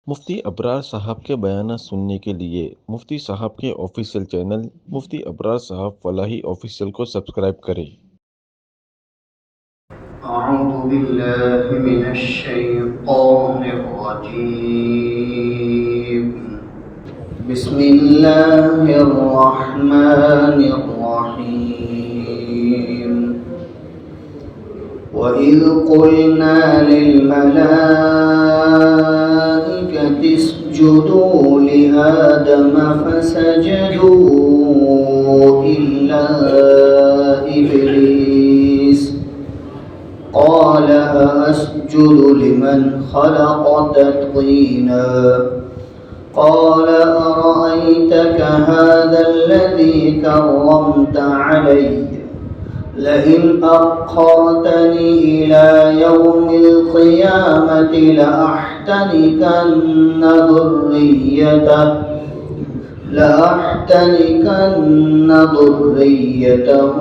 مفتی ابرار صاحب کے بیانات سننے کے لیے مفتی صاحب کے آفیشیل چینل مفتی ابرار صاحب فلاحی آفیشیل کو سبسکرائب کریں۔ اعوذ باللہ من الشیطان الرجیم بسم اللہ الرحمن الرحیم وَإِذْ قُلْنَا لِلْمَلَائِكَةِ اسْجُدُوا لِآدَمَ فَسَجَدُوا إِلَّا إِبْلِيسَ قَالَ أَسْجُدُ لِمَنْ خَلَقْتَ طِينًا قَالَ أَرَأَيْتَكَ هَذَا الَّذِي كَرَّمْتَ عَلَيَّ لئن أخرتني إلى يوم القيامة لأحتنكن ذريته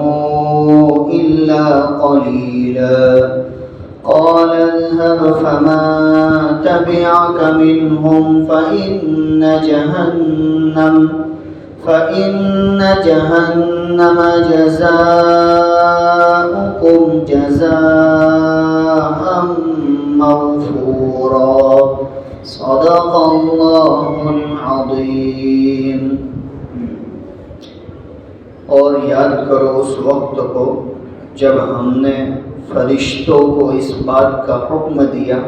إلا قليلا قال اذهب فما تبعك منهم فإن جهنم جزاؤكم جزاء موفورا صدق اللہ العظیم۔ اور یاد کرو اس وقت کو جب ہم نے فرشتوں کو اس بات کا حکم دیا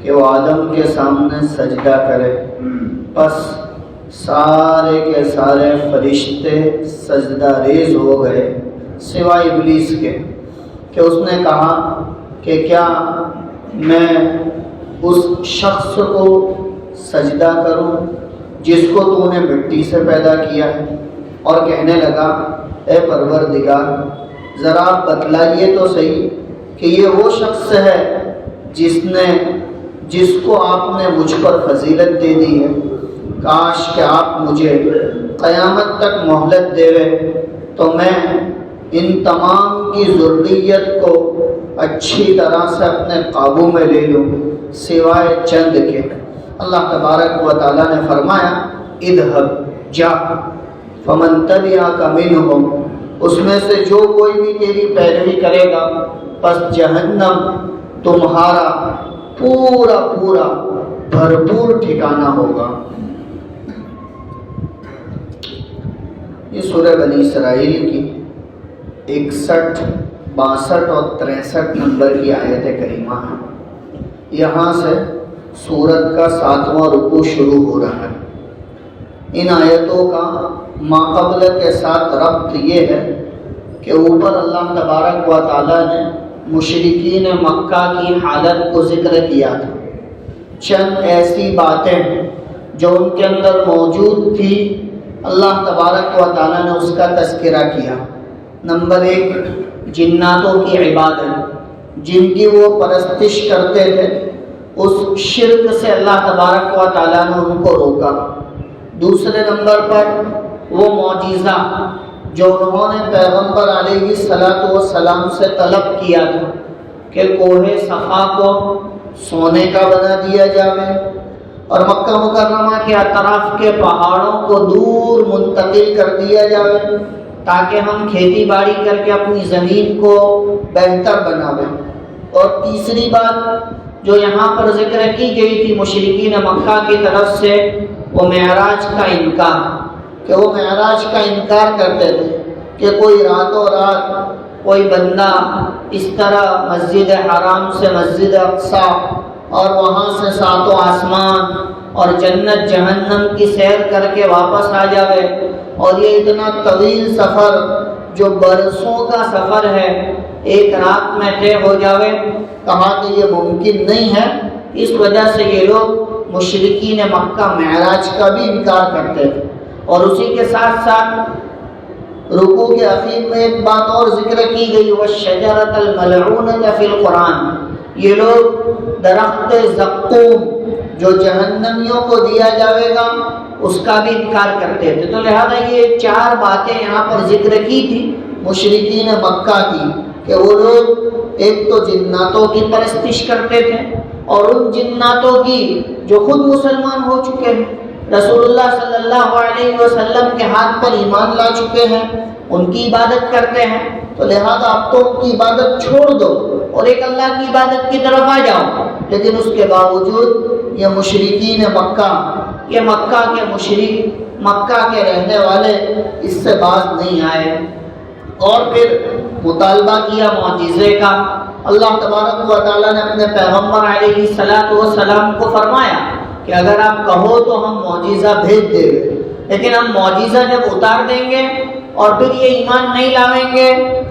کہ وہ آدم کے سامنے سجدہ کرے، پس سارے کے سارے فرشتے سجدہ ریز ہو گئے سوائے ابلیس کے، کہ اس نے کہا کہ کیا میں اس شخص کو سجدہ کروں جس کو تو نے مٹی سے پیدا کیا ہے؟ اور کہنے لگا اے پروردگار ذرا آپ بتلائیے تو صحیح کہ یہ وہ شخص ہے جس کو آپ نے مجھ پر فضیلت دے دی ہے، کاش کہ آپ مجھے قیامت تک مہلت دے تو میں ان تمام کی ذریت کو اچھی طرح سے اپنے قابو میں لے لوں سوائے چند کے۔ اللہ تبارک و تعالیٰ نے فرمایا اذهب جا فمن تبعک منہم، اس میں سے جو کوئی بھی تیری پیروی کرے گا پس جہنم تمہارا پورا بھرپور ٹھکانہ ہوگا۔ یہ سورہ بنی اسرائیل کی 61، 62 اور 63 نمبر کی آیت کریمہ ہے۔ یہاں سے سورت کا 7واں رکوع شروع ہو رہا ہے۔ ان آیتوں کا ماقبل کے ساتھ ربط یہ ہے کہ اوپر اللہ تبارک و تعالیٰ نے مشرکین مکہ کی حالت کو ذکر کیا تھا، چند ایسی باتیں جو ان کے اندر موجود تھی اللہ تبارک و تعالیٰ نے اس کا تذکرہ کیا۔ نمبر 1 جناتوں کی عبادت، جن کی وہ پرستش کرتے تھے، اس شرک سے اللہ تبارک و تعالیٰ نے ان کو روکا۔ دوسرے نمبر پر وہ معجزہ جو انہوں نے پیغمبر علیہ السلام سے طلب کیا تھا کہ کوہ صفا کو سونے کا بنا دیا جائے اور مکہ مکرمہ کے اطراف کے پہاڑوں کو دور منتقل کر دیا جائے تاکہ ہم کھیتی باڑی کر کے اپنی زمین کو بہتر بنائیں۔ اور تیسری بات جو یہاں پر ذکر کی گئی تھی مشرکین مکہ کی طرف سے، وہ معراج کا انکار، کہ وہ معراج کا انکار کرتے تھے کہ کوئی راتوں رات کوئی بندہ اس طرح مسجد حرام سے مسجد اقصی اور وہاں سے 7 آسمان اور جنت جہنم کی سیر کر کے واپس آ جاوے، اور یہ اتنا طویل سفر جو برسوں کا سفر ہے ایک رات میں طے ہو جاوے، کہا کہ یہ ممکن نہیں ہے۔ اس وجہ سے یہ لوگ مشرکین مکہ معراج کا بھی انکار کرتے تھے۔ اور اسی کے ساتھ ساتھ رکوع کے اخیر میں ایک بات اور ذکر کی گئی، وَالشَّجَرَةَ الْمَلْعُونَةَ فِي الْقُرْآنِ، یہ لوگ درخت زقوم جو جہنمیوں کو دیا جاوے گا اس کا بھی انکار کرتے تھے۔ تو لہذا یہ 4 باتیں یہاں پر ذکر کی تھی مشرکین مکہ کی، کہ وہ لوگ ایک تو جناتوں کی پرستش کرتے تھے اور ان جناتوں کی جو خود مسلمان ہو چکے ہیں، رسول اللہ صلی اللہ علیہ وسلم کے ہاتھ پر ایمان لا چکے ہیں، ان کی عبادت کرتے ہیں، تو لہذا اب تو ان کی عبادت چھوڑ دو اور ایک اللہ کی عبادت کی طرف آ جاؤ۔ لیکن اس کے باوجود یہ مشرکین مکہ، یہ مکہ کے مشرک، مکہ کے رہنے والے اس سے باز نہیں آئے اور پھر مطالبہ کیا معجزے کا۔ اللہ تبارک و تعالیٰ نے اپنے پیغمبر علیہ السلام کو فرمایا کہ اگر آپ کہو تو ہم معجزہ بھیج دیں گے، لیکن ہم معجزہ جب اتار دیں گے اور پھر یہ ایمان نہیں لاویں گے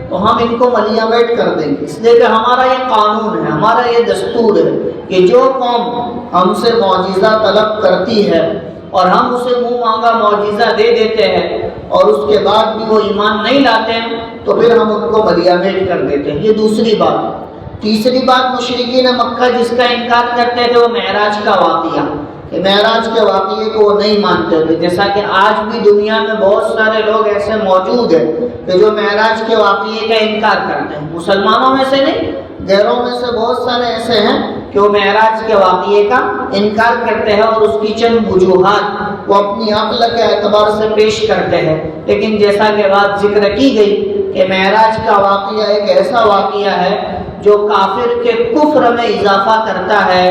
تو ہم ان کو ملیامت کر دیں گے، اس لیے کہ ہمارا یہ قانون ہے، ہمارا یہ دستور ہے کہ جو قوم ہم سے معجزہ طلب کرتی ہے اور ہم اسے منہ مانگا معجزہ دے دیتے ہیں اور اس کے بعد بھی وہ ایمان نہیں لاتے ہیں تو پھر ہم ان کو ملیامت کر دیتے ہیں۔ یہ دوسری بات۔ تیسری بات، مشرکین مکہ جس کا انکار کرتے تھے وہ معراج کا واقعہ، کہ معراج کے واقعے کو وہ نہیں مانتے تھے، جیسا کہ آج بھی دنیا میں بہت سارے لوگ ایسے موجود ہیں کہ جو معراج کے واقعے کا انکار کرتے ہیں، مسلمانوں میں سے نہیں، غیروں میں سے بہت سارے ایسے ہیں کہ وہ معراج کے واقعے کا انکار کرتے ہیں اور اس کی چند وجوہات وہ اپنی عقل کے اعتبار سے پیش کرتے ہیں۔ لیکن جیسا کہ بات ذکر کی گئی کہ معراج کا واقعہ ایک ایسا واقعہ ہے جو کافر کے کفر میں اضافہ کرتا ہے،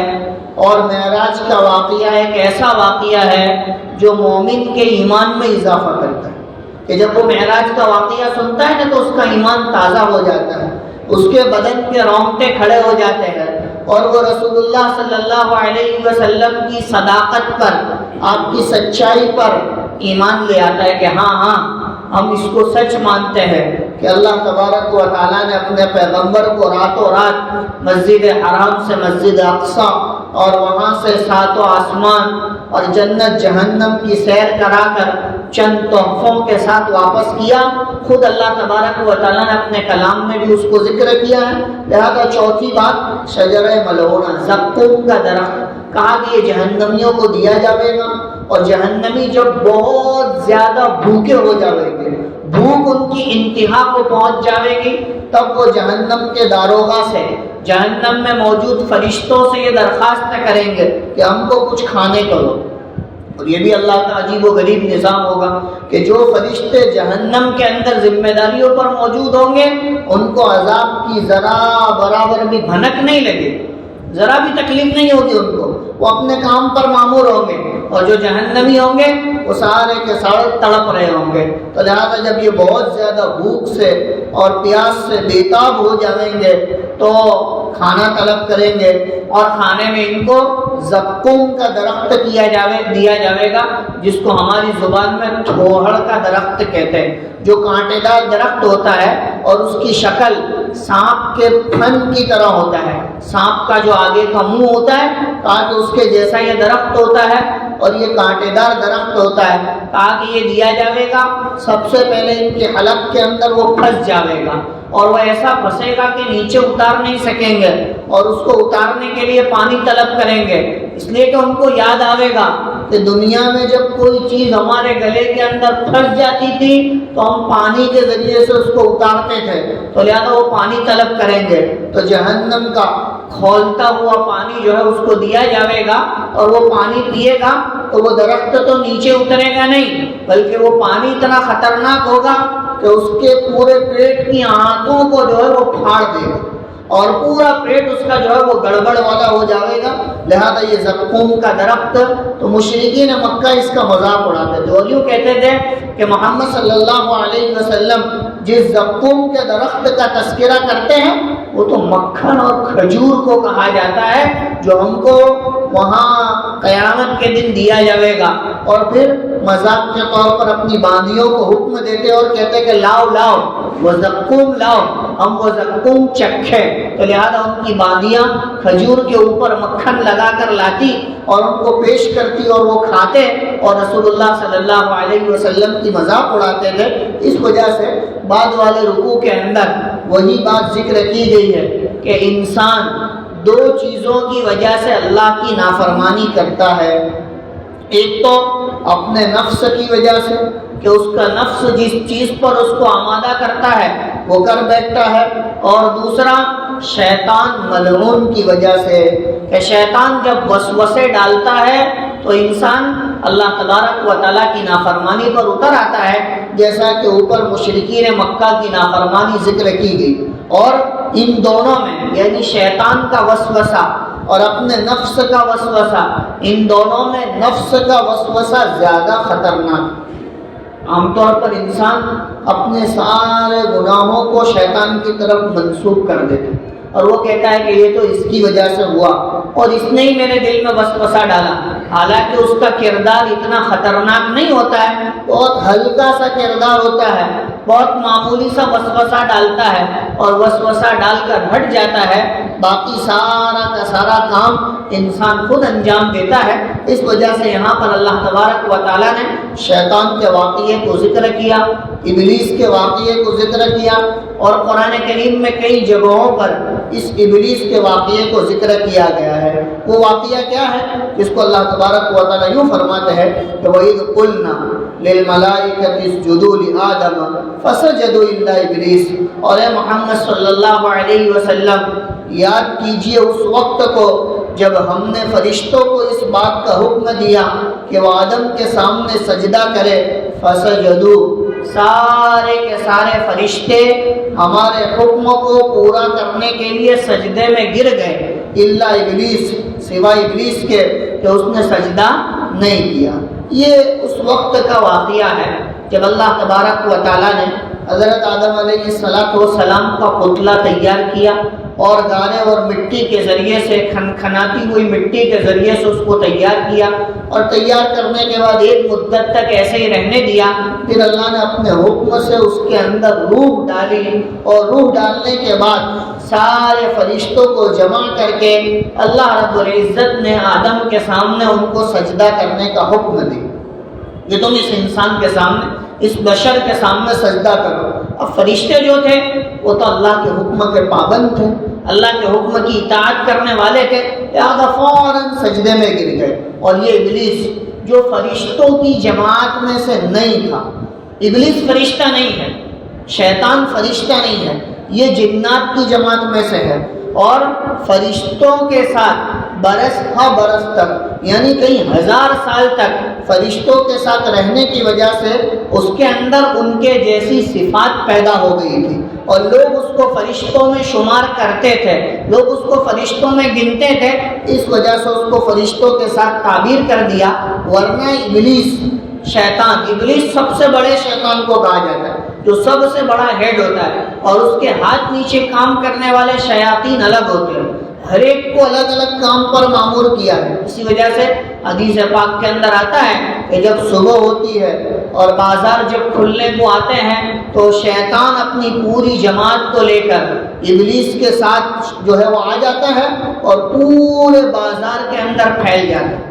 اور معراج کا واقعہ ایک ایسا واقعہ ہے جو مومن کے ایمان میں اضافہ کرتا ہے، کہ جب وہ معراج کا واقعہ سنتا ہے نا تو اس کا ایمان تازہ ہو جاتا ہے، اس کے بدن کے رونگٹے کھڑے ہو جاتے ہیں اور وہ رسول اللہ صلی اللہ علیہ وسلم کی صداقت پر، آپ کی سچائی پر ایمان لے آتا ہے کہ ہاں ہم اس کو سچ مانتے ہیں کہ اللہ تبارک و تعالیٰ نے اپنے پیغمبر کو راتوں رات مسجد حرام سے مسجد اقصی اور وہاں سے ساتوں آسمان اور جنت جہنم کی سیر کرا کر چند تحفوں کے ساتھ واپس کیا۔ خود اللہ تبارک و تعالیٰ نے اپنے کلام میں بھی اس کو ذکر کیا ہے۔ لہذا چوتھی بات، شجرہ ملعونہ، زقوم کا درخت، کہا کہ یہ جہنمیوں کو دیا جائے گا، اور جہنمی جب بہت زیادہ بھوکے ہو جائیں گے، بھوک ان کی انتہا کو پہنچ جائے گی، تب وہ جہنم کے داروغہ سے، جہنم میں موجود فرشتوں سے یہ درخواست کریں گے کہ ہم کو کچھ کھانے کو دو۔ اور یہ بھی اللہ کا عجیب و غریب نظام ہوگا کہ جو فرشتے جہنم کے اندر ذمہ داریوں پر موجود ہوں گے ان کو عذاب کی ذرا برابر بھی بھنک نہیں لگے، ذرا بھی تکلیف نہیں ہوگی ان کو، وہ اپنے کام پر مامور ہوں گے، اور جو جہنمی ہوں گے وہ سارے کے سارے تڑپ رہے ہوں گے۔ تو لہٰذا جب یہ بہت زیادہ بھوک سے اور پیاس سے بےتاب ہو جائیں گے تو کھانا طلب کریں گے، اور کھانے میں ان کو زقوم کا درخت دیا جائے گا، جس کو ہماری زبان میں تھوہڑ کا درخت کہتے ہیں، جو کانٹے دار درخت ہوتا ہے اور اس کی شکل سانپ کے پھن کی طرح ہوتا ہے، سانپ کا جو آگے کا منہ ہوتا ہے کہا کہ اس کے جیسا یہ درخت ہوتا ہے اور یہ کانٹے دار درخت ہوتا ہے، کہا کہ یہ دیا جائے گا۔ سب سے پہلے ان کے حلق کے اندر وہ پھنس جائے گا اور وہ ایسا پھنسے گا کہ نیچے اتار نہیں سکیں گے، اور اس کو اتارنے کے لیے پانی طلب کریں گے، اس لیے کہ ان کو یاد آئے گا کہ دنیا میں جب کوئی چیز ہمارے گلے کے اندر پھنس جاتی تھی تو ہم پانی کے ذریعے سے اس کو اتارتے تھے، تو لہٰذا وہ پانی طلب کریں گے۔ تو جہنم کا کھولتا ہوا پانی جو ہے اس کو دیا جائے گا، اور وہ پانی پیے گا تو وہ درخت تو نیچے اترے گا نہیں، بلکہ وہ پانی اتنا خطرناک ہوگا کہ اس کے پورے پیٹ کی آنتوں کو جو ہے وہ پھاڑ دے گا، اور پورا پیٹ اس کا جو ہے وہ گڑبڑ والا ہو جائے گا۔ لہذا یہ زقوم کا درخت، تو مشرکین مکہ اس کا مذاق اڑاتے تھے اور یوں کہتے تھے کہ محمد صلی اللہ علیہ وسلم جس زقوم کے درخت کا تذکرہ کرتے ہیں وہ تو مکھن اور کھجور کو کہا جاتا ہے، جو ہم کو وہاں قیامت کے دن دیا جائے گا۔ اور پھر مذاق کے طور پر اپنی باندیوں کو حکم دیتے اور کہتے کہ لاؤ وہ زقوم لاؤ، ہم وہ زقوم چکھے۔ تو لہذا ان کی باندیاں کھجور کے اوپر مکھن لگا کر لاتی اور ان کو پیش کرتی اور وہ کھاتے، اور رسول اللہ صلی اللہ علیہ وسلم کی مذاق اڑاتے تھے۔ اس وجہ سے بعد والے رکوع کے اندر وہی بات ذکر کی گئی ہے کہ انسان دو چیزوں کی وجہ سے اللہ کی نافرمانی کرتا ہے، ایک تو اپنے نفس کی وجہ سے کہ اس کا نفس جس چیز پر اس کو آمادہ کرتا ہے وہ کر بیٹھتا ہے، اور دوسرا شیطان ملعون کی وجہ سے، کہ شیطان جب وسوسے ڈالتا ہے تو انسان اللہ تبارک و تعالیٰ کی نافرمانی پر اتر آتا ہے، جیسا کہ اوپر مشرکین مکہ کی نافرمانی ذکر کی گئی۔ اور ان دونوں میں یعنی شیطان کا وسوسہ اور اپنے نفس کا وسوسہ، ان دونوں میں نفس کا وسوسہ زیادہ خطرناک۔ عام طور پر انسان اپنے سارے گناہوں کو شیطان کی طرف منسوب کر دیتا ہے، اور وہ کہتا ہے کہ یہ تو اس کی وجہ سے ہوا اور اس نے ہی میرے دل میں وسوسہ ڈالا، حالانکہ اس کا کردار اتنا خطرناک نہیں ہوتا ہے، بہت ہلکا سا کردار ہوتا ہے، بہت معمولی سا وسوسہ ڈالتا ہے اور وسوسہ ڈال کر ہٹ جاتا ہے، باقی سارا کا سارا کام انسان خود انجام دیتا ہے۔ اس وجہ سے یہاں پر اللہ تبارک و تعالیٰ نے شیطان کے واقعے کو ذکر کیا، ابلیس کے واقعے کو ذکر کیا، اور قرآن کریم میں کئی جگہوں پر اس ابلیس کے واقعے کو ذکر کیا گیا ہے۔ وہ واقعہ کیا ہے؟ جس کو اللہ تبارک و تعالیٰ یوں فرماتے ہیں کہ وَإِذْ قُلْنَا لِلْمَلَائِكَةِ اسْجُدُوا لِآدَمَ فَسَجَدُوا إِلَّا إِبْلِيسَ۔ اور اے محمد صلی اللہ علیہ وسلم، یاد کیجئے اس وقت کو جب ہم نے فرشتوں کو اس بات کا حکم دیا کہ وہ آدم کے سامنے سجدہ کرے، فسجدوا، سارے کے سارے فرشتے ہمارے حکم کو پورا کرنے کے لیے سجدے میں گر گئے، الا ابلیس، سوائے ابلیس کے کہ اس نے سجدہ نہیں کیا۔ یہ اس وقت کا واقعہ ہے جب اللہ تبارک و تعالیٰ نے حضرت آدم علیہ السلام کا پتلہ تیار کیا، اور گارے اور مٹی کے ذریعے سے، کھنکھناتی ہوئی مٹی کے ذریعے سے اس کو تیار کیا، اور تیار کرنے کے بعد ایک مدت تک ایسے ہی رہنے دیا۔ پھر اللہ نے اپنے حکم سے اس کے اندر روح ڈالی، اور روح ڈالنے کے بعد سارے فرشتوں کو جمع کر کے اللہ رب العزت نے آدم کے سامنے ان کو سجدہ کرنے کا حکم دیا کہ تم اس انسان کے سامنے، اس بشر کے سامنے سجدہ کرو۔ اب فرشتے جو تھے وہ تو اللہ کے حکم کے پابند تھے، اللہ کے حکم کی اطاعت کرنے والے تھے، لہذا فوراً سجدے میں گر گئے۔ اور یہ ابلیس جو فرشتوں کی جماعت میں سے نہیں تھا، ابلیس فرشتہ نہیں ہے، شیطان فرشتہ نہیں ہے، یہ جنات کی جماعت میں سے ہے، اور فرشتوں کے ساتھ برس ہا برس تک یعنی کئی ہزار سال تک فرشتوں کے ساتھ رہنے کی وجہ سے اس کے اندر ان کے جیسی صفات پیدا ہو گئی تھی، اور لوگ اس کو فرشتوں میں شمار کرتے تھے، لوگ اس کو فرشتوں میں گنتے تھے، اس وجہ سے اس کو فرشتوں کے ساتھ تعبیر کر دیا۔ ورنہ ابلیس، شیطان، ابلیس سب سے بڑے شیطان کو کہا جاتا ہے، جو سب سے بڑا ہیڈ ہوتا ہے، اور اس کے ہاتھ نیچے کام کرنے والے شیاطین الگ ہوتے ہیں، ہر ایک کو الگ الگ کام پر مامور کیا ہے۔ اسی وجہ سے حدیث پاک کے اندر آتا ہے کہ جب صبح ہوتی ہے اور بازار جب کھلنے کو آتے ہیں تو شیطان اپنی پوری جماعت کو لے کر ابلیس کے ساتھ جو ہے وہ آ جاتا ہے، اور پورے بازار کے اندر پھیل جاتا ہے،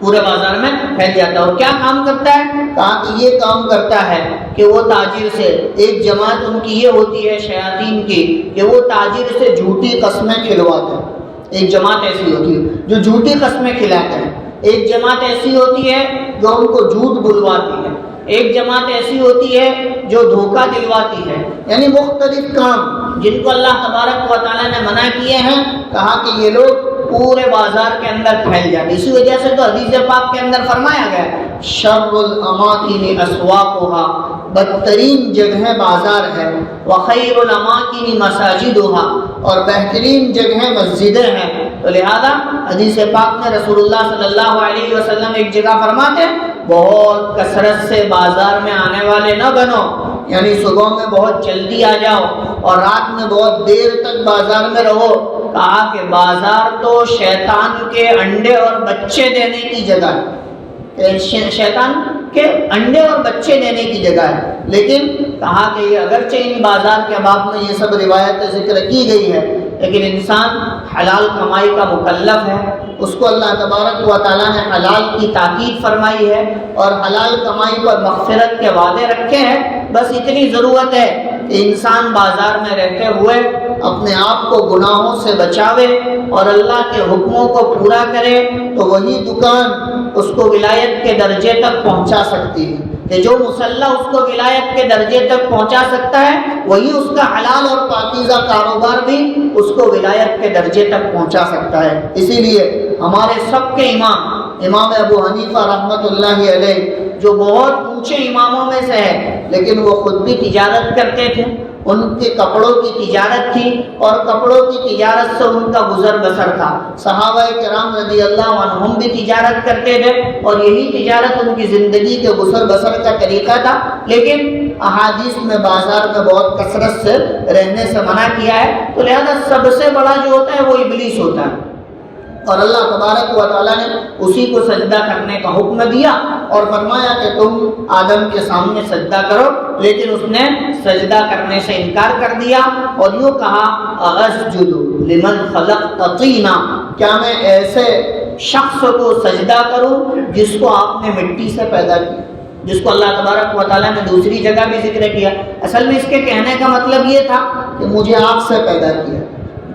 پورے بازار میں پھیل جاتا ہے۔ اور کیا کام کرتا ہے؟ کہا کہ یہ کام کرتا ہے کہ وہ تاجر سے، ایک جماعت ان کی یہ ہوتی ہے شیاطین کی کہ وہ تاجر سے جھوٹی قسمیں کھلواتے ہیں۔ ایک جماعت ایسی ہوتی ہے جو جھوٹی قسمیں کھلاتے ہیں، ایک جماعت ایسی ہوتی ہے جو ان کو جھوٹ بلواتی ہے، ایک جماعت ایسی ہوتی ہے جو دھوکہ دلواتی ہے، یعنی مختلف کام جن کو اللہ تبارک و تعالیٰ نے منع کیے ہیں، کہا کہ یہ لوگ پورے بازار کے اندر پھیل جاتے۔ اسی وجہ سے تو حدیث پاک کے اندر فرمایا گیا شر الاماکن اسواقها، بدترین جگہ بازار ہے، وخیر الاماکن مساجدها، اور بہترین جگہ مسجدیں ہیں۔ تو لہذا حدیث پاک میں رسول اللہ صلی اللہ علیہ وسلم ایک جگہ فرماتے ہیں بہت کثرت سے بازار میں آنے والے نہ بنو، یعنی صبح میں بہت جلدی آ جاؤ اور رات میں بہت دیر تک بازار میں رہو۔ کہا کہ بازار تو شیطان کے انڈے اور بچے دینے کی جگہ ہے، شیطان کے انڈے اور بچے دینے کی جگہ ہے، لیکن کہا کہ یہ اگرچہ ان بازار کے باب میں یہ سب روایتیں ذکر کی گئی ہے، لیکن انسان حلال کمائی کا مکلف ہے، اس کو اللہ تبارک و تعالیٰ نے حلال کی تاکید فرمائی ہے اور حلال کمائی پر مغفرت کے وعدے رکھے ہیں۔ بس اتنی ضرورت ہے کہ انسان بازار میں رہتے ہوئے اپنے آپ کو گناہوں سے بچاوے اور اللہ کے حکموں کو پورا کرے، تو وہی دکان اس کو ولایت کے درجے تک پہنچا سکتی ہے۔ کہ جو مسلح اس کو ولایت کے درجے تک پہنچا سکتا ہے وہی اس کا حلال اور پاکیزہ کاروبار بھی اس کو ولایت کے درجے تک پہنچا سکتا ہے۔ اسی لیے ہمارے سب کے امام ابو حنیفہ رحمۃ اللہ علیہ جو بہت اونچے اماموں میں سے ہے، لیکن وہ خود بھی تجارت کرتے تھے، ان کے کپڑوں کی تجارت تھی اور کپڑوں کی تجارت سے ان کا گزر بسر تھا۔ صحابہ کرام رضی اللہ عنہم بھی تجارت کرتے تھے اور یہی تجارت ان کی زندگی کے گزر بسر کا طریقہ تھا، لیکن احادیث میں بازار میں بہت کثرت سے رہنے سے منع کیا ہے، تو لہذا سب سے بڑا جو ہوتا ہے وہ ابلیس ہوتا ہے، اور اللہ تبارک و تعالیٰ نے اسی کو سجدہ کرنے کا حکم دیا اور فرمایا کہ تم آدم کے سامنے سجدہ کرو، لیکن اس نے سجدہ کرنے سے انکار کر دیا اور یوں کہا اسجد لمن خلقت طینا، کیا میں ایسے شخص کو سجدہ کروں جس کو آپ نے مٹی سے پیدا کیا، جس کو اللہ تبارک و تعالیٰ نے دوسری جگہ بھی ذکر کیا۔ اصل میں اس کے کہنے کا مطلب یہ تھا کہ مجھے آگ سے پیدا کیا،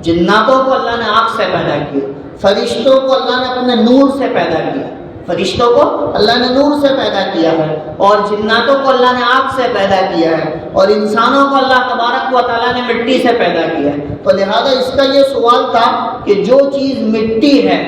جناتوں کو اللہ نے آگ سے پیدا کیا، فرشتوں کو اللہ نے اپنے نور سے پیدا کیا، فرشتوں کو اللہ نے نور سے پیدا کیا ہے، اور جناتوں کو اللہ نے آگ سے پیدا کیا ہے، اور انسانوں کو اللہ تبارک و تعالیٰ نے مٹی سے پیدا کیا ہے۔ تو لہذا اس کا یہ سوال تھا کہ جو چیز مٹی ہے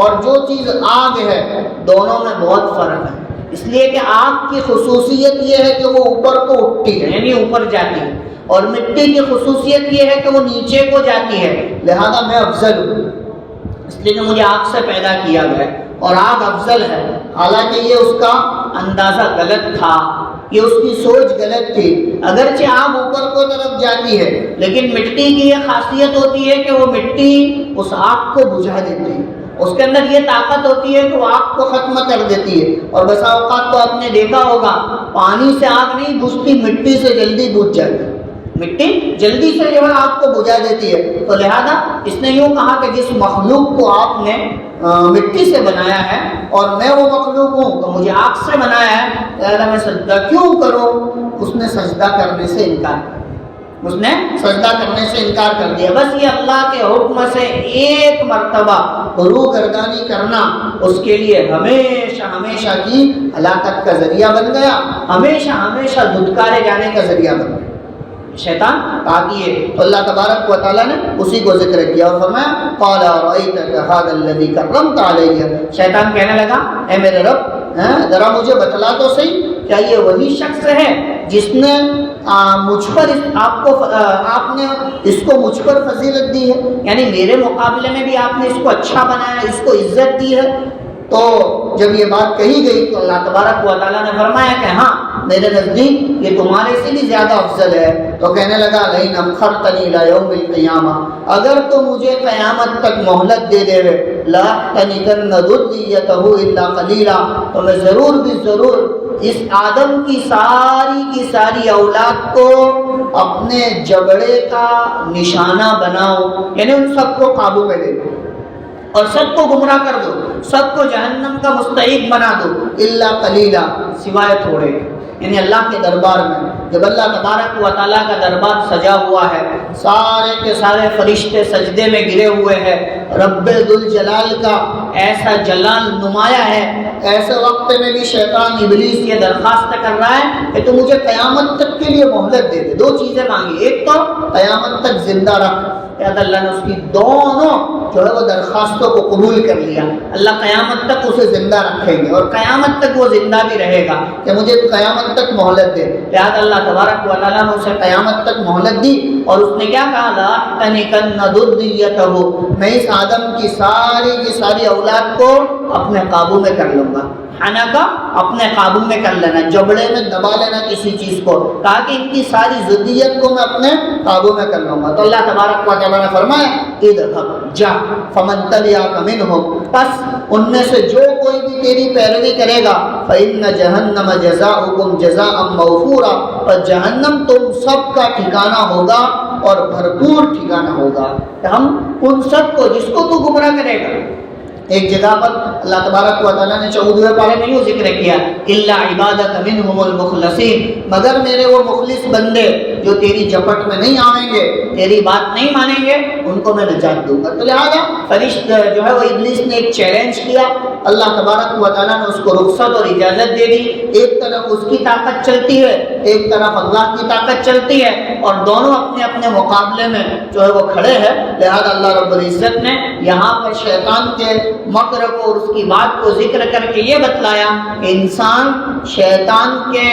اور جو چیز آگ ہے دونوں میں بہت فرق ہے، اس لیے کہ آگ کی خصوصیت یہ ہے کہ وہ اوپر کو اٹھتی ہے، یعنی اوپر جاتی ہے، اور مٹی کی خصوصیت یہ ہے کہ وہ نیچے کو جاتی ہے، لہذا میں افضل ہوں، اس لیے کہ مجھے آگ سے پیدا کیا گیا اور آگ افضل ہے۔ حالانکہ یہ اس کا اندازہ غلط تھا، یہ اس کی سوچ غلط تھی۔ اگرچہ آگ اوپر کو طرف جاتی ہے، لیکن مٹی کی یہ خاصیت ہوتی ہے کہ وہ مٹی اس آگ کو بجھا دیتی ہے، اس کے اندر یہ طاقت ہوتی ہے کہ وہ آگ کو ختم کر دیتی ہے۔ اور بسا اوقات تو آپ نے دیکھا ہوگا پانی سے آگ نہیں بجھتی، مٹی سے جلدی بجھ جاتی ہے، مٹی جلدی سے جو ہے آگ کو بجھا دیتی ہے۔ تو لہذا اس نے یوں کہا کہ جس مخلوق کو آپ نے مٹی سے بنایا ہے اور میں وہ مخلوق ہوں تو مجھے آگ سے بنایا ہے، لہذا میں سجدہ کیوں کروں؟ اس نے سجدہ کرنے سے انکار کیا، اس نے سجدہ کرنے سے انکار کر دیا۔ بس یہ اللہ کے حکم سے ایک مرتبہ روگردانی کرنا اس کے لیے ہمیشہ ہمیشہ کی ہلاکت کا ذریعہ بن گیا، ہمیشہ ہمیشہ دھتکارے جانے کا ذریعہ بن گیا۔ شیطان آگے تو اللہ تبارک و تعالیٰ نے اسی کو ذکر کیا اور فرمایا قال ارأيتك هذا الذي كرمت علي، شیطان کہنے لگا اے میرے رب ذرا مجھے بتلا تو صحیح، کیا یہ وہی شخص ہے جس نے مجھ پر آپ نے اس کو مجھ پر فضیلت دی ہے، یعنی میرے مقابلے میں بھی آپ نے اس کو اچھا بنایا، اس کو عزت دی ہے؟ تو جب یہ بات کہی گئی تو اللہ تبارک و تعالیٰ نے فرمایا کہ ہاں میرے نزدیک یہ تمہارے سے بھی زیادہ افضل ہے۔ تو کہنے لگا لئن اخرتنی الی یوم القیامہ، اگر تو مجھے قیامت تک مہلت دے دے لاحتنکن ذریتہ الا قلیلا، تو میں ضرور بھی ضرور اس آدم کی ساری اولاد کو اپنے جبڑے کا نشانہ بناؤں، یعنی ان سب کو قابو میں لے لوں اور سب کو گمراہ کر دو، سب کو جہنم کا مستحق بنا دو، الا قلیلا، سوائے تھوڑے، یعنی اللہ کے دربار میں جب اللہ تبارک و تعالیٰ کا دربار سجا ہوا ہے، سارے کے سارے فرشتے سجدے میں گرے ہوئے ہیں، رب ذوالجلال کا ایسا جلال نمایاں ہے، ایسے وقت میں بھی شیطان ابلیس یہ درخواست کر رہا ہے کہ تو مجھے قیامت تک کے لیے مہلت دے دے۔ دو چیزیں مانگی، ایک تو قیامت تک زندہ رکھ، اللہ نے اس کی دونوں جو ہے وہ درخواستوں کو قبول کر لیا، اللہ قیامت تک اسے زندہ رکھیں گے اور قیامت تک وہ زندہ بھی رہے گا کہ مجھے قیامت تک مہلت دے، لہذا اللہ تبارک و تعالیٰ نے اسے قیامت تک مہلت دی اور اس نے کیا کہا لاحتنکن ذریتہ، میں اس آدم کی ساری اولاد کو اپنے قابو میں کر لوں گا، حنکا اپنے قابو میں کر لینا، جبڑے میں دبا لینا کسی چیز کو، تاکہ ان کی ساری ذریت کو میں اپنے قابو میں کر لوں گا۔ تو اللہ تبارک و تعالیٰ نے فرمایا اذهب جا فمن تبعک منهم، پس ان میں سے جو کوئی بھی تیری پیروی کرے گا فإن جہنم جزاؤکم جزاء موفورا، پر جہنم تم سب کا ٹھکانہ ہوگا اور بھرپور ٹھکانہ ہوگا۔ کہ ہم ان سب کو جس کو تو گمراہ کرے گا، ایک جگہ پر اللہ تبارک و تعالیٰ نے 14ویں پارے میں یوں ذکر کیا الا عبادک منہم المخلصین، مگر میرے وہ مخلص بندے جو تیری جپٹ میں نہیں آئیں گے، تیری بات نہیں مانیں گے، ان کو میں نجات دوں گا۔ تو لہٰذا فرشت جو ہے وہ ابلیس نے ایک چیلنج کیا، اللہ تبارک و تعالیٰ نے اس کو رخصت اور اجازت دے دی۔ ایک طرف اس کی طاقت چلتی ہے، ایک طرف اللہ کی طاقت چلتی ہے، اور دونوں اپنے اپنے مقابلے میں جو ہے وہ کھڑے ہیں۔ لہذا اللہ رب العزت نے یہاں پر شیطان کے مکر کو اور اس کی بات کو ذکر کر کے یہ بتلایا کہ انسان شیطان کے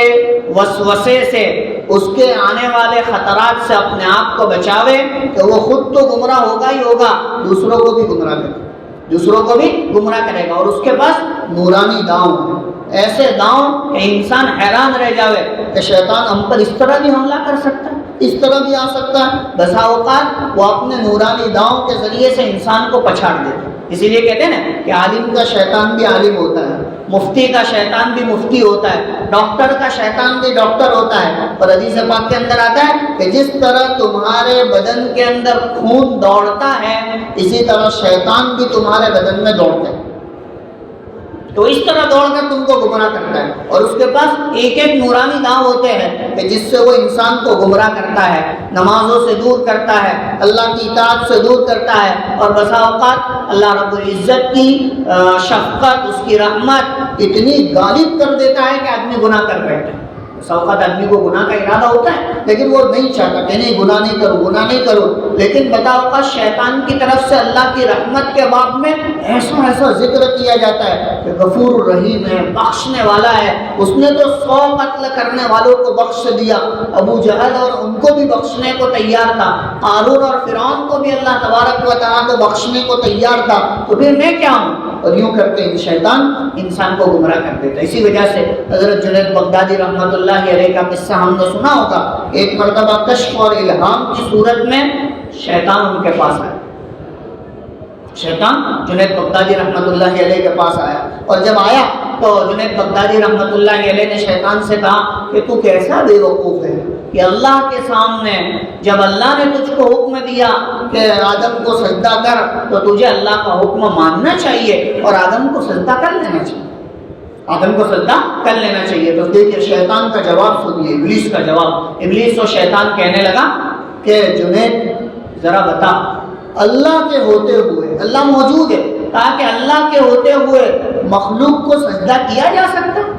وسوسے سے، اس کے آنے والے خطرات سے اپنے آپ کو بچاوے کہ وہ خود تو گمراہ ہوگا ہی ہوگا، دوسروں کو بھی گمراہ کرے گا، دوسروں کو بھی گمراہ کرے گا۔ اور اس کے پاس نورانی داؤں ہے، ایسے داؤں کہ انسان حیران رہ جاوے کہ شیطان ہم پر اس طرح بھی حملہ کر سکتا ہے، اس طرح بھی آ سکتا ہے۔ بسا اوقات وہ اپنے نورانی داؤں کے ذریعے سے انسان کو پچھاڑ دیتا ہے۔ اسی لیے کہتے ہیں نا کہ عالم کا شیطان بھی عالم ہوتا ہے، مفتی کا شیطان بھی مفتی ہوتا ہے، ڈاکٹر کا شیطان بھی ڈاکٹر ہوتا ہے۔ اور حدیث پاک کے اندر آتا ہے کہ جس طرح تمہارے بدن کے اندر خون دوڑتا ہے، اسی طرح شیطان بھی تمہارے بدن میں دوڑتا ہے، تو اس طرح دوڑ کر تم کو گمراہ کرتا ہے۔ اور اس کے پاس ایک ایک نورانی داؤں ہوتے ہیں کہ جس سے وہ انسان کو گمراہ کرتا ہے، نمازوں سے دور کرتا ہے، اللہ کی اطاعت سے دور کرتا ہے، اور بسا اوقات اللہ رب العزت کی شفقت، اس کی رحمت اتنی غالب کر دیتا ہے کہ آدمی گناہ کر بیٹھتا ہے۔ بسا اوقات آدمی کو گناہ کا ارادہ ہوتا ہے لیکن وہ نہیں چاہتا کہ نہیں گناہ نہیں کروں، گناہ نہیں کروں، لیکن بتا اوقات شیطان کی طرف سے اللہ کی رحمت کے باب میں ایسا ایسا ذکر کیا جاتا ہے کہ غفور الرحیم ہے، بخشنے والا ہے، اس نے تو 100 قتل کرنے والوں کو بخش دیا، ابو جہل اور ان کو بھی بخشنے کو تیار تھا، قارون اور فرعون کو بھی اللہ تبارک و تعالیٰ کو بخشنے کو تیار تھا، تو پھر میں کیا ہوں؟ اور یوں کر کے شیطان انسان کو گمراہ کر دیتا ہے۔ اسی وجہ سے حضرت جنید بغدادی رحمۃ اللہ علیہ کا قصہ ہم نے سنا ہوگا، ایک مرتبہ کشف اور الہام کی صورت میں شیطان ان کے پاس آیا، شیطان جنید بغدادی رحمۃ اللہ علیہ کے پاس آیا، اور جب آیا تو جنید بغدادی رحمۃ اللہ علیہ نے شیطان سے کہا کہ تو کیسا بے وقوف ہے کہ اللہ کے سامنے جب اللہ نے تجھ کو حکم دیا کہ آدم کو سجدہ کر تو تجھے اللہ کا حکم ماننا چاہیے اور آدم کو سجدہ کر لینا چاہیے، آدم کو سجدہ کر لینا چاہیے۔ تو دیکھیے شیطان کا جواب سنیے، ابلیس کا جواب۔ ابلیس و شیطان کہنے لگا کہ جنید ذرا بتا، اللہ کے ہوتے ہوئے، اللہ موجود ہے، کہا کہ اللہ کے ہوتے ہوئے مخلوق کو سجدہ کیا جا سکتا ہے؟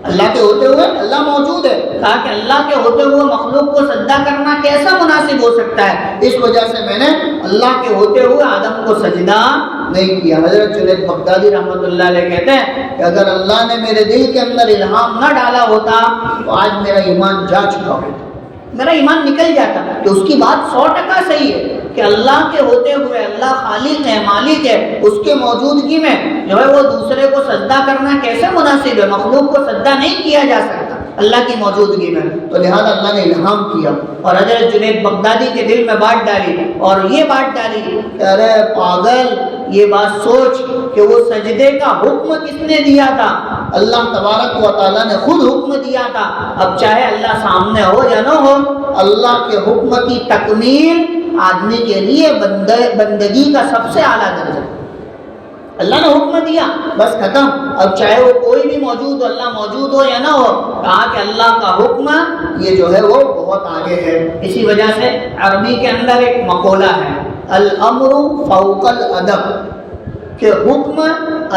اللہ کے ہوتے ہوئے اللہ موجود ہے، کہا کہ اللہ کے ہوتے ہوئے مخلوق کو سجدہ کرنا کیسا مناسب ہو سکتا ہے؟ اس وجہ سے میں نے اللہ کے ہوتے ہوئے آدم کو سجدہ نہیں کیا۔ حضرت جنید بغدادی رحمۃ اللہ علیہ کہتے ہیں کہ اگر اللہ نے میرے دل کے اندر الہام نہ ڈالا ہوتا تو آج میرا ایمان جا چکا ہوتا، میرا ایمان نکل جاتا کہ اس کی بات 100% صحیح ہے کہ اللہ کے ہوتے ہوئے اللہ خالق ہے، مالک ہے، اس کے موجودگی میں جو ہے وہ دوسرے کو سجدہ کرنا کیسے مناسب ہے؟ مخلوق کو سجدہ نہیں کیا جا سکتا اللہ کی موجودگی میں۔ تو لہذا اللہ نے الہام کیا اور حضرت جنید بغدادی کے دل میں بات ڈالی، اور یہ بات ڈالی کہ ارے پاگل، یہ بات سوچ کہ وہ سجدے کا حکم کس نے دیا تھا؟ اللہ تبارک و تعالیٰ نے خود حکم دیا تھا۔ اب چاہے اللہ سامنے ہو یا نہ ہو، اللہ کے حکم کی تکمیل آدمی کے لیے بندگی کا سب سے اعلیٰ درجہ۔ اللہ نے حکم دیا، بس ختم۔ اب چاہے وہ کوئی بھی موجود ہو، اللہ موجود ہو یا نہ ہو، کہا کہ اللہ کا حکم یہ جو ہے وہ بہت آگے ہے۔ اسی وجہ سے عربی کے اندر ایک مقولہ ہے، الامر فوق الادب، کہ حکم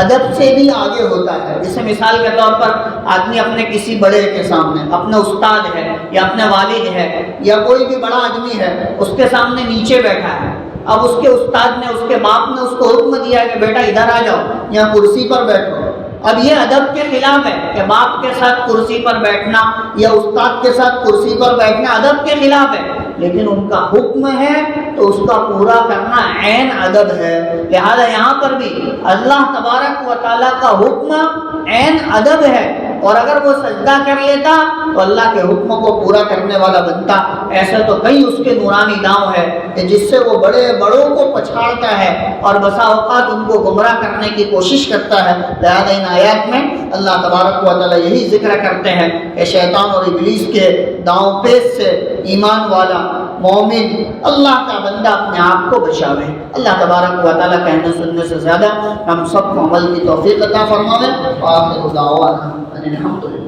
ادب سے بھی آگے ہوتا ہے۔ جیسے مثال کے طور پر آدمی اپنے کسی بڑے کے سامنے، اپنے استاد ہے یا اپنے والد ہے یا کوئی بھی بڑا آدمی ہے، اس کے سامنے نیچے بیٹھا ہے، اب اس کے استاد نے، اس کے باپ نے اس کو حکم دیا کہ بیٹا ادھر آ جاؤ، یہاں کرسی پر بیٹھو۔ اب یہ ادب کے خلاف ہے کہ باپ کے ساتھ کرسی پر بیٹھنا یا استاد کے ساتھ کرسی پر بیٹھنا ادب کے خلاف ہے، لیکن ان کا حکم ہے تو اس کا پورا کرنا عین ادب ہے۔ لہذا یہاں پر بھی اللہ تبارک و تعالیٰ کا حکم عین ادب ہے، اور اگر وہ سجدہ کر لیتا تو اللہ کے حکم کو پورا کرنے والا بنتا. ایسا تو کئی اس کے نورانی داؤں ہے کہ جس سے وہ بڑے بڑوں کو پچھاڑتا ہے اور بسا اوقات ان کو گمراہ کرنے کی کوشش کرتا ہے. لہذا ان آیات میں اللہ تبارک و تعالیٰ یہی ذکر کرتے ہیں کہ شیطان اور ابلیس کے داؤں پیش سے ایمان والا مومن اللہ کا بندہ اپنے آپ کو بچاوے. اللہ تبارک و تعالیٰ کہنے سننے سے زیادہ ہم سب کو عمل کی توفیق عطا فرماوے. وآخر دعوانا ان الحمد للہ.